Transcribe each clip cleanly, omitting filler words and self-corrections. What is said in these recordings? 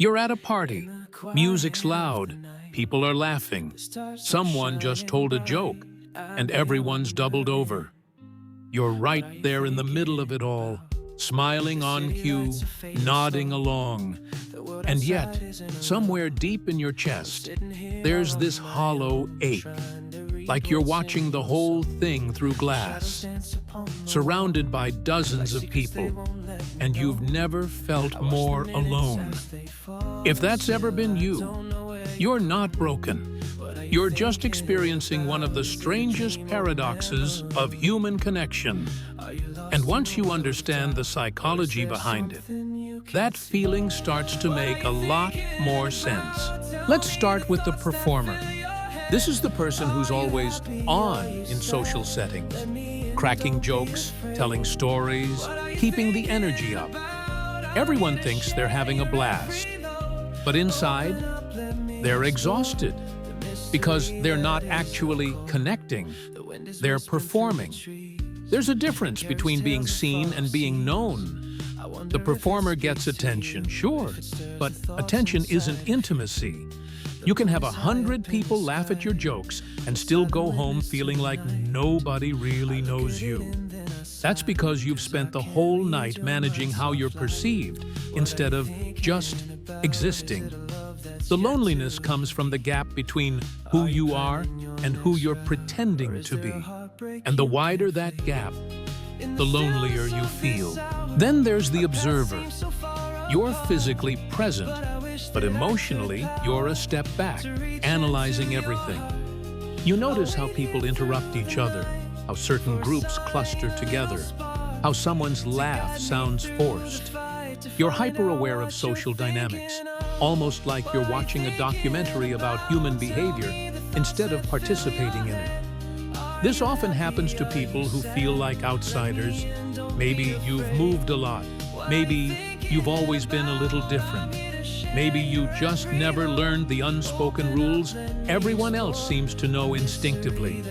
You're at a party. Music's loud. People are laughing. Someone just told a joke, and everyone's doubled over. You're right there in the middle of it all, smiling on cue, nodding along. And yet, somewhere deep in your chest, there's this hollow ache, like you're watching the whole thing through glass, surrounded by dozens of people, and you've never felt more alone. If that's ever been you, you're not broken. You're just experiencing one of the strangest paradoxes of human connection. And once you understand the psychology behind it, that feeling starts to make a lot more sense. Let's start with the performer. This is the person who's always on in social settings, cracking jokes, telling stories, keeping the energy up. Everyone thinks they're having a blast, but inside, they're exhausted because they're not actually connecting. They're performing. There's a difference between being seen and being known. The performer gets attention, sure, but attention isn't intimacy. You can have 100 people laugh at your jokes and still go home feeling like nobody really knows you. That's because you've spent the whole night managing how you're perceived instead of just existing. The loneliness comes from the gap between who you are and who you're pretending to be. And the wider that gap, the lonelier you feel. Then there's the observer. You're physically present, but emotionally, you're a step back, analyzing everything. You notice how people interrupt each other, how certain groups cluster together, how someone's laugh sounds forced. You're hyper-aware of social dynamics, almost like you're watching a documentary about human behavior instead of participating in it. This often happens to people who feel like outsiders. Maybe you've moved a lot. Maybe you've always been a little different. Maybe you just never learned the unspoken rules everyone else seems to know instinctively.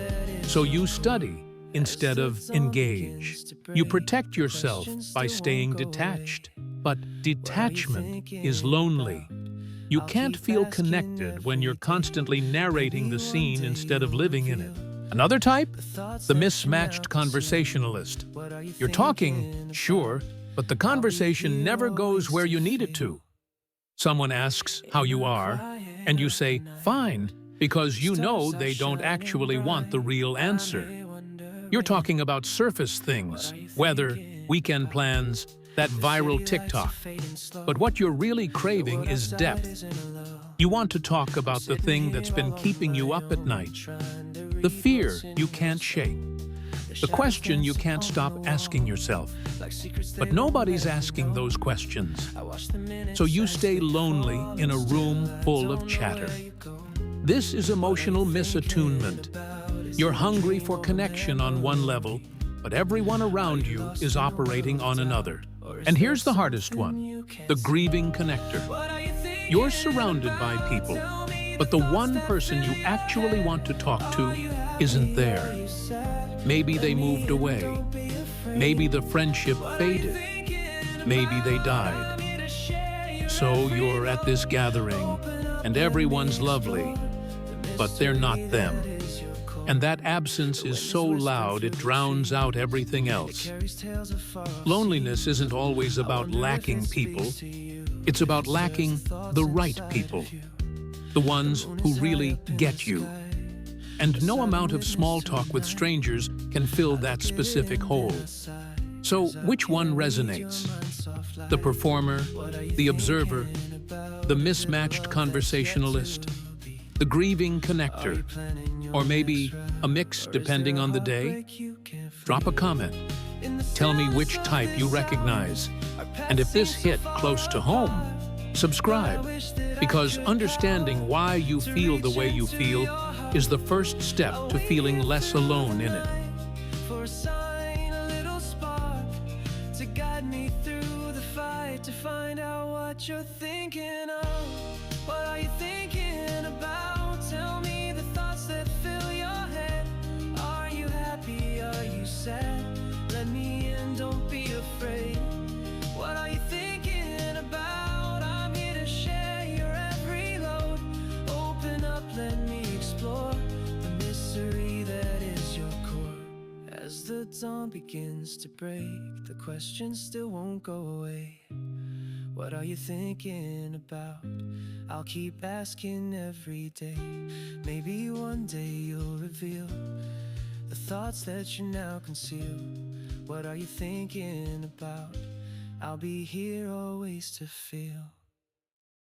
So you study instead of engage. You protect yourself by staying detached. But detachment is lonely. You can't feel connected when you're constantly narrating the scene instead of living in it. Another type? The mismatched conversationalist. You're talking, sure, but the conversation never goes where you need it to. Someone asks how you are, and you say, fine, because you know they don't actually want the real answer. You're talking about surface things, weather, weekend plans, that viral TikTok. But what you're really craving is depth. You want to talk about the thing that's been keeping you up at night, the fear you can't shake, the question you can't stop asking yourself. But nobody's asking those questions. So you stay lonely in a room full of chatter. This is emotional misattunement. You're hungry for connection on one level, but everyone around you is operating on another. And here's the hardest one, the grieving connector. You're surrounded by people, but the one person you actually want to talk to isn't there. Maybe they moved away. Maybe the friendship faded. Maybe they died. So you're at this gathering, and everyone's lovely, but they're not them. And that absence is so loud it drowns out everything else. Loneliness isn't always about lacking people. It's about lacking the right people, the ones who really get you. And no amount of small talk with strangers can fill that specific hole. So which one resonates? The performer, the observer, the mismatched conversationalist, the grieving connector, or maybe a mix depending on the day? Drop a comment. Tell me which type you recognize. And if this hit close to home, subscribe, because understanding why you feel the way you feel is the first step to feeling less alone in it. For a sign, a little spark to guide me through the fight, to find out what you're thinking of. What are you thinking about? Tell me the thoughts that fill your head. Are you happy? Are you sad? Let me in, don't be afraid. What are you thinking about? I'm here to share. the dawn begins to break, the question still won't go away. What are you thinking about? I'll keep asking every day. Maybe one day you'll reveal the thoughts that you now conceal. What are you thinking about? I'll be here always to feel.